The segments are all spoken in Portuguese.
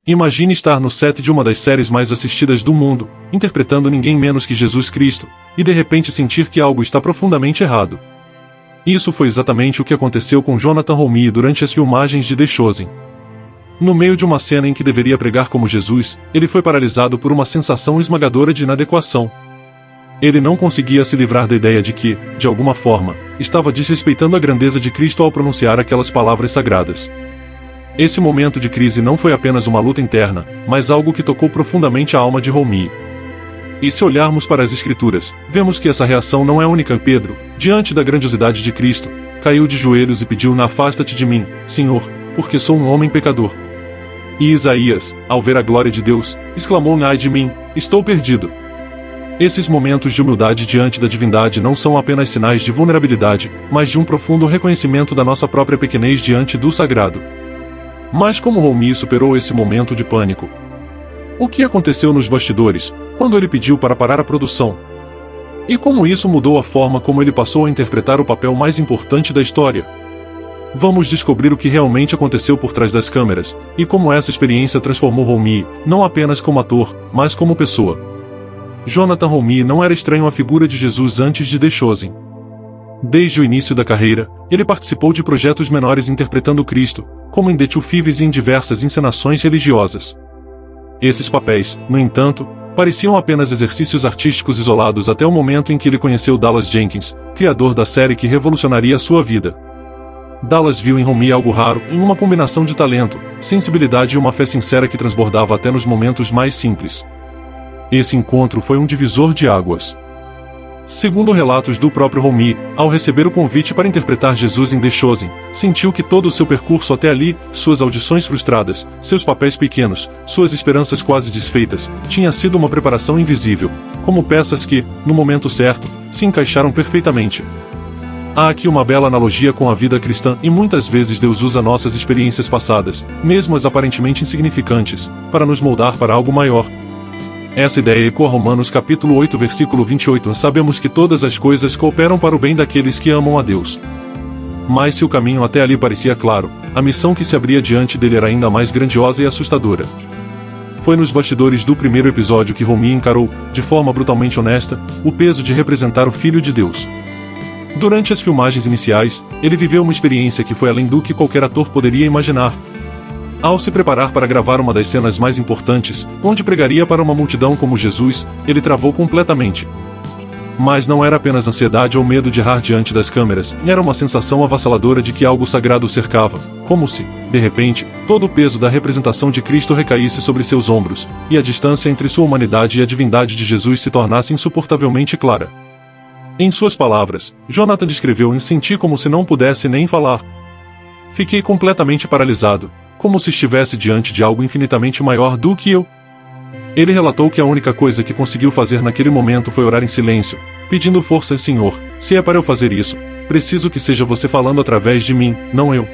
Imagine estar no set de uma das séries mais assistidas do mundo, interpretando ninguém menos que Jesus Cristo, e de repente sentir que algo está profundamente errado. Isso foi exatamente o que aconteceu com Jonathan Roumie durante as filmagens de The Chosen. No meio de uma cena em que deveria pregar como Jesus, ele foi paralisado por uma sensação esmagadora de inadequação. Ele não conseguia se livrar da ideia de que, de alguma forma, estava desrespeitando a grandeza de Cristo ao pronunciar aquelas palavras sagradas. Esse momento de crise não foi apenas uma luta interna, mas algo que tocou profundamente a alma de Roumie. E se olharmos para as Escrituras, vemos que essa reação não é única. Pedro, diante da grandiosidade de Cristo, caiu de joelhos e pediu: "Afasta-te de mim, Senhor, porque sou um homem pecador." E Isaías, ao ver a glória de Deus, exclamou: "Ai de mim, estou perdido." Esses momentos de humildade diante da divindade não são apenas sinais de vulnerabilidade, mas de um profundo reconhecimento da nossa própria pequenez diante do sagrado. Mas como Roumie superou esse momento de pânico? O que aconteceu nos bastidores, quando ele pediu para parar a produção? E como isso mudou a forma como ele passou a interpretar o papel mais importante da história? Vamos descobrir o que realmente aconteceu por trás das câmeras, e como essa experiência transformou Roumie, não apenas como ator, mas como pessoa. Jonathan Roumie não era estranho à figura de Jesus antes de The Chosen. Desde o início da carreira, ele participou de projetos menores interpretando Cristo, como em The Two Thieves e em diversas encenações religiosas. Esses papéis, no entanto, pareciam apenas exercícios artísticos isolados até o momento em que ele conheceu Dallas Jenkins, criador da série que revolucionaria a sua vida. Dallas viu em Roumie algo raro, em uma combinação de talento, sensibilidade e uma fé sincera que transbordava até nos momentos mais simples. Esse encontro foi um divisor de águas. Segundo relatos do próprio Roumie, ao receber o convite para interpretar Jesus em The Chosen, sentiu que todo o seu percurso até ali, suas audições frustradas, seus papéis pequenos, suas esperanças quase desfeitas, tinha sido uma preparação invisível, como peças que, no momento certo, se encaixaram perfeitamente. Há aqui uma bela analogia com a vida cristã, e muitas vezes Deus usa nossas experiências passadas, mesmo as aparentemente insignificantes, para nos moldar para algo maior. Essa ideia ecoa Romanos capítulo 8 versículo 28. Sabemos que todas as coisas cooperam para o bem daqueles que amam a Deus. Mas se o caminho até ali parecia claro, a missão que se abria diante dele era ainda mais grandiosa e assustadora. Foi nos bastidores do primeiro episódio que Roumie encarou, de forma brutalmente honesta, o peso de representar o Filho de Deus. Durante as filmagens iniciais, ele viveu uma experiência que foi além do que qualquer ator poderia imaginar. Ao se preparar para gravar uma das cenas mais importantes, onde pregaria para uma multidão como Jesus, ele travou completamente. Mas não era apenas ansiedade ou medo de errar diante das câmeras, era uma sensação avassaladora de que algo sagrado o cercava, como se, de repente, todo o peso da representação de Cristo recaísse sobre seus ombros, e a distância entre sua humanidade e a divindade de Jesus se tornasse insuportavelmente clara. Em suas palavras, Jonathan descreveu: "Eu senti como se não pudesse nem falar. Fiquei completamente paralisado, como se estivesse diante de algo infinitamente maior do que eu." Ele relatou que a única coisa que conseguiu fazer naquele momento foi orar em silêncio, pedindo força: "Senhor, se é para eu fazer isso, preciso que seja você falando através de mim, não eu."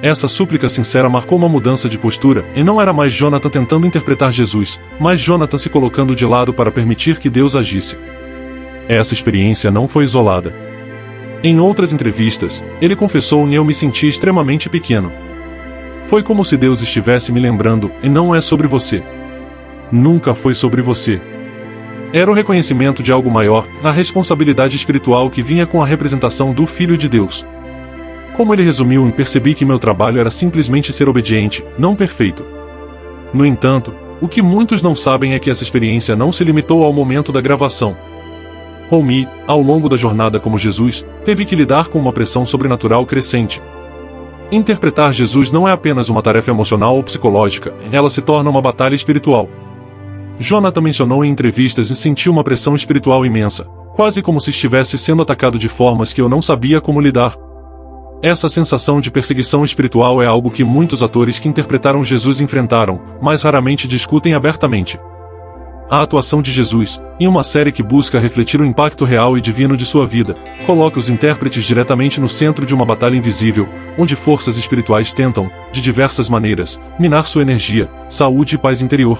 Essa súplica sincera marcou uma mudança de postura, e não era mais Jonathan tentando interpretar Jesus, mas Jonathan se colocando de lado para permitir que Deus agisse. Essa experiência não foi isolada. Em outras entrevistas, ele confessou: "Eu me senti extremamente pequeno. Foi como se Deus estivesse me lembrando, e não é sobre você. Nunca foi sobre você." Era o reconhecimento de algo maior, a responsabilidade espiritual que vinha com a representação do Filho de Deus. Como ele resumiu: "Percebi que meu trabalho era simplesmente ser obediente, não perfeito." No entanto, o que muitos não sabem é que essa experiência não se limitou ao momento da gravação. Roumie, ao longo da jornada como Jesus, teve que lidar com uma pressão sobrenatural crescente. Interpretar Jesus não é apenas uma tarefa emocional ou psicológica, ela se torna uma batalha espiritual. Jonathan mencionou em entrevistas: "E senti uma pressão espiritual imensa, quase como se estivesse sendo atacado de formas que eu não sabia como lidar." Essa sensação de perseguição espiritual é algo que muitos atores que interpretaram Jesus enfrentaram, mas raramente discutem abertamente. A atuação de Jesus, em uma série que busca refletir o impacto real e divino de sua vida, coloca os intérpretes diretamente no centro de uma batalha invisível, onde forças espirituais tentam, de diversas maneiras, minar sua energia, saúde e paz interior.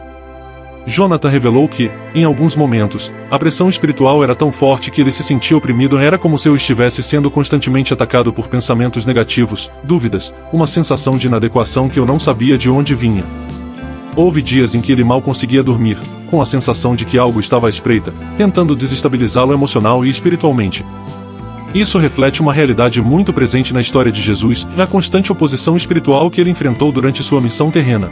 Jonathan revelou que, em alguns momentos, a pressão espiritual era tão forte que ele se sentia oprimido. Era como se eu estivesse sendo constantemente atacado por pensamentos negativos, dúvidas, uma sensação de inadequação que eu não sabia de onde vinha. Houve dias em que ele mal conseguia dormir, com a sensação de que algo estava à espreita, tentando desestabilizá-lo emocional e espiritualmente. Isso reflete uma realidade muito presente na história de Jesus e na constante oposição espiritual que ele enfrentou durante sua missão terrena.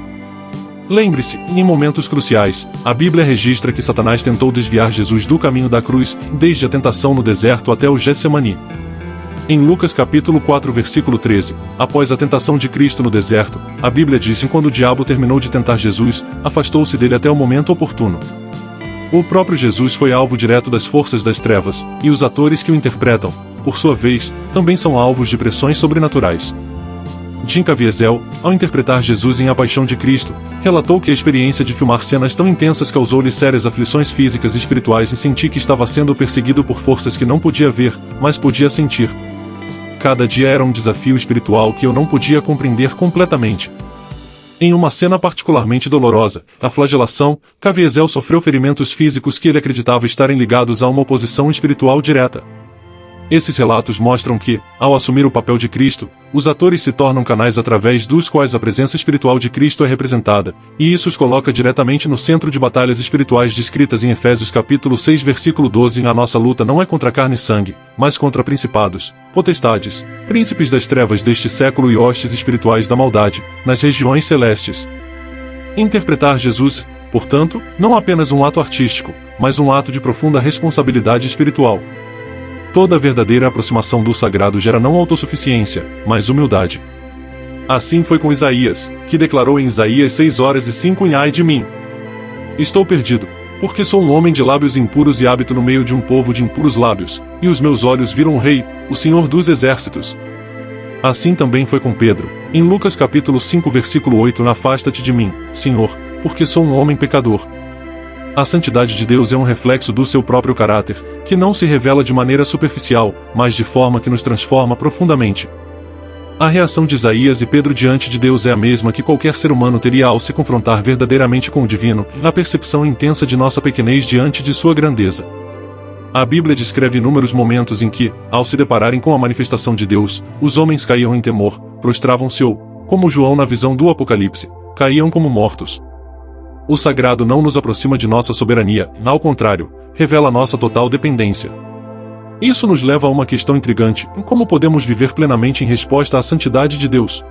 Lembre-se, em momentos cruciais, a Bíblia registra que Satanás tentou desviar Jesus do caminho da cruz, desde a tentação no deserto até o Getsemani. Em Lucas capítulo 4 versículo 13, após a tentação de Cristo no deserto, a Bíblia diz que quando o diabo terminou de tentar Jesus, afastou-se dele até o momento oportuno. O próprio Jesus foi alvo direto das forças das trevas, e os atores que o interpretam, por sua vez, também são alvos de pressões sobrenaturais. Jim Caviezel, ao interpretar Jesus em A Paixão de Cristo, relatou que a experiência de filmar cenas tão intensas causou-lhe sérias aflições físicas e espirituais e sentir que estava sendo perseguido por forças que não podia ver, mas podia sentir. Cada dia era um desafio espiritual que eu não podia compreender completamente. Em uma cena particularmente dolorosa, a flagelação, Caviezel sofreu ferimentos físicos que ele acreditava estarem ligados a uma oposição espiritual direta. Esses relatos mostram que, ao assumir o papel de Cristo, os atores se tornam canais através dos quais a presença espiritual de Cristo é representada, e isso os coloca diretamente no centro de batalhas espirituais descritas em Efésios capítulo 6 versículo 12. A nossa luta não é contra carne e sangue, mas contra principados, potestades, príncipes das trevas deste século e hostes espirituais da maldade, nas regiões celestes. Interpretar Jesus, portanto, não apenas um ato artístico, mas um ato de profunda responsabilidade espiritual. Toda verdadeira aproximação do sagrado gera não autossuficiência, mas humildade. Assim foi com Isaías, que declarou em Isaías 6:5: Ai de mim! Estou perdido, porque sou um homem de lábios impuros e habito no meio de um povo de impuros lábios, e os meus olhos viram o Rei, o Senhor dos Exércitos. Assim também foi com Pedro, em Lucas capítulo 5 versículo 8: Afasta-te de mim, Senhor, porque sou um homem pecador. A santidade de Deus é um reflexo do seu próprio caráter, que não se revela de maneira superficial, mas de forma que nos transforma profundamente. A reação de Isaías e Pedro diante de Deus é a mesma que qualquer ser humano teria ao se confrontar verdadeiramente com o divino, na percepção intensa de nossa pequenez diante de sua grandeza. A Bíblia descreve inúmeros momentos em que, ao se depararem com a manifestação de Deus, os homens caíam em temor, prostravam-se ou, como João na visão do Apocalipse, caíam como mortos. O sagrado não nos aproxima de nossa soberania, ao contrário, revela nossa total dependência. Isso nos leva a uma questão intrigante: como podemos viver plenamente em resposta à santidade de Deus?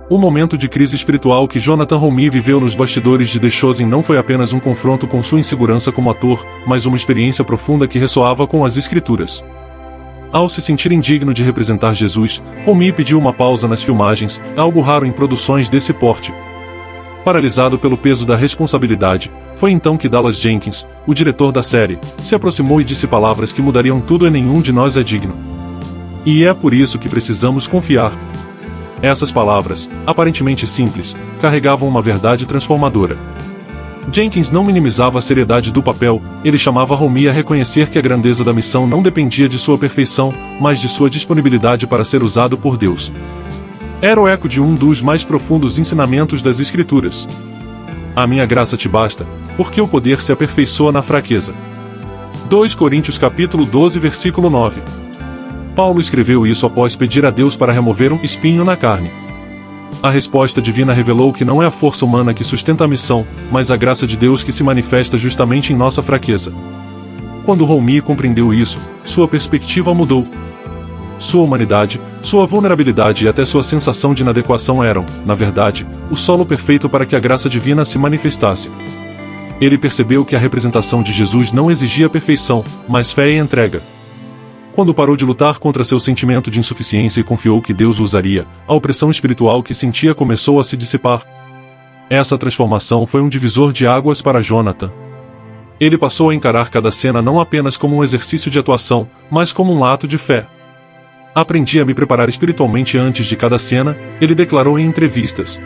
O momento de crise espiritual que Jonathan Roumie viveu nos bastidores de The Chosen não foi apenas um confronto com sua insegurança como ator, mas uma experiência profunda que ressoava com as Escrituras. Ao se sentir indigno de representar Jesus, Roumie pediu uma pausa nas filmagens, algo raro em produções desse porte. Paralisado pelo peso da responsabilidade, foi então que Dallas Jenkins, o diretor da série, se aproximou e disse palavras que mudariam tudo e nenhum de nós é digno. E é por isso que precisamos confiar. Essas palavras, aparentemente simples, carregavam uma verdade transformadora. Jenkins não minimizava a seriedade do papel, ele chamava Roumie a reconhecer que a grandeza da missão não dependia de sua perfeição, mas de sua disponibilidade para ser usado por Deus. Era o eco de um dos mais profundos ensinamentos das Escrituras. A minha graça te basta, porque o poder se aperfeiçoa na fraqueza. 2 Coríntios capítulo 12 versículo 9. Paulo escreveu isso após pedir a Deus para remover um espinho na carne. A resposta divina revelou que não é a força humana que sustenta a missão, mas a graça de Deus que se manifesta justamente em nossa fraqueza. Quando Roumie compreendeu isso, sua perspectiva mudou. Sua humanidade, sua vulnerabilidade e até sua sensação de inadequação eram, na verdade, o solo perfeito para que a graça divina se manifestasse. Ele percebeu que a representação de Jesus não exigia perfeição, mas fé e entrega. Quando parou de lutar contra seu sentimento de insuficiência e confiou que Deus o usaria, a opressão espiritual que sentia começou a se dissipar. Essa transformação foi um divisor de águas para Jonathan. Ele passou a encarar cada cena não apenas como um exercício de atuação, mas como um ato de fé. Aprendi a me preparar espiritualmente antes de cada cena, ele declarou em entrevistas.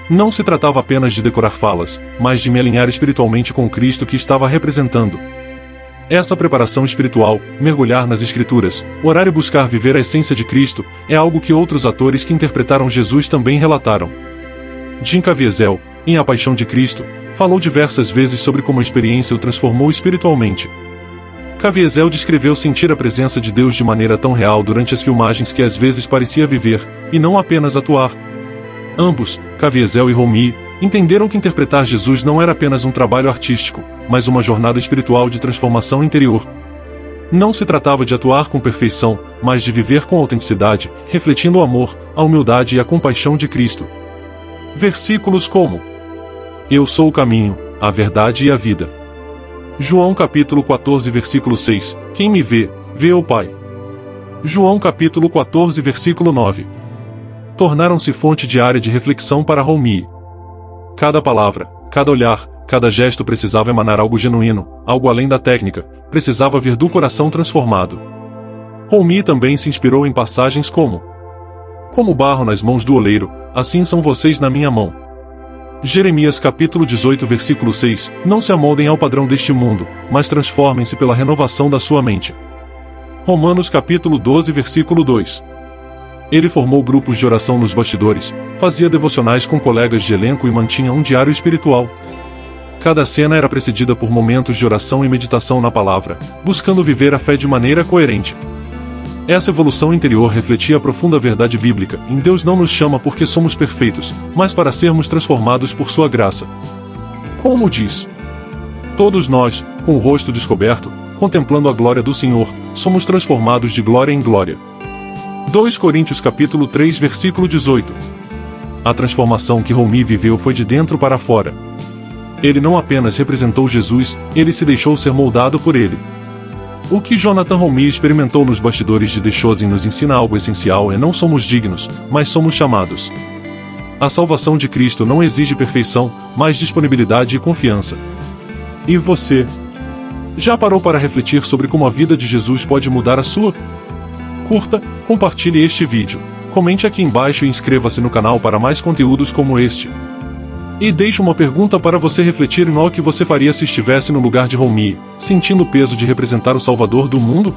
Não se tratava apenas de decorar falas, mas de me alinhar espiritualmente com o Cristo que estava representando. Essa preparação espiritual, mergulhar nas Escrituras, orar e buscar viver a essência de Cristo, é algo que outros atores que interpretaram Jesus também relataram. Jim Caviezel, em A Paixão de Cristo, falou diversas vezes sobre como a experiência o transformou espiritualmente. Caviezel descreveu sentir a presença de Deus de maneira tão real durante as filmagens que às vezes parecia viver, e não apenas atuar. Ambos, Caviezel e Roumie, entenderam que interpretar Jesus não era apenas um trabalho artístico, mas uma jornada espiritual de transformação interior. Não se tratava de atuar com perfeição, mas de viver com autenticidade, refletindo o amor, a humildade e a compaixão de Cristo. Versículos como: Eu sou o caminho, a verdade e a vida. João capítulo 14 versículo 6, Quem me vê, vê o Pai. João capítulo 14 versículo 9. Tornaram-se fonte diária de reflexão para Homi. Cada palavra, cada olhar, cada gesto precisava emanar algo genuíno, algo além da técnica, precisava vir do coração transformado. Homi também se inspirou em passagens como: Como barro nas mãos do oleiro, assim são vocês na minha mão. Jeremias capítulo 18 versículo 6, Não se amoldem ao padrão deste mundo, mas transformem-se pela renovação da sua mente. Romanos capítulo 12 versículo 2. Ele formou grupos de oração nos bastidores, fazia devocionais com colegas de elenco e mantinha um diário espiritual. Cada cena era precedida por momentos de oração e meditação na palavra, buscando viver a fé de maneira coerente. Essa evolução interior refletia a profunda verdade bíblica: em Deus não nos chama porque somos perfeitos, mas para sermos transformados por sua graça. Como diz: Todos nós, com o rosto descoberto, contemplando a glória do Senhor, somos transformados de glória em glória. 2 Coríntios capítulo 3 versículo 18. A transformação que Homi viveu foi de dentro para fora. Ele não apenas representou Jesus, ele se deixou ser moldado por ele. O que Jonathan Homi experimentou nos bastidores de The Chosen nos ensina algo essencial: não somos dignos, mas somos chamados. A salvação de Cristo não exige perfeição, mas disponibilidade e confiança. E você? Já parou para refletir sobre como a vida de Jesus pode mudar a sua? Curta, compartilhe este vídeo, comente aqui embaixo e inscreva-se no canal para mais conteúdos como este. E deixo uma pergunta para você refletir: o que você faria se estivesse no lugar de Homi, sentindo o peso de representar o Salvador do mundo?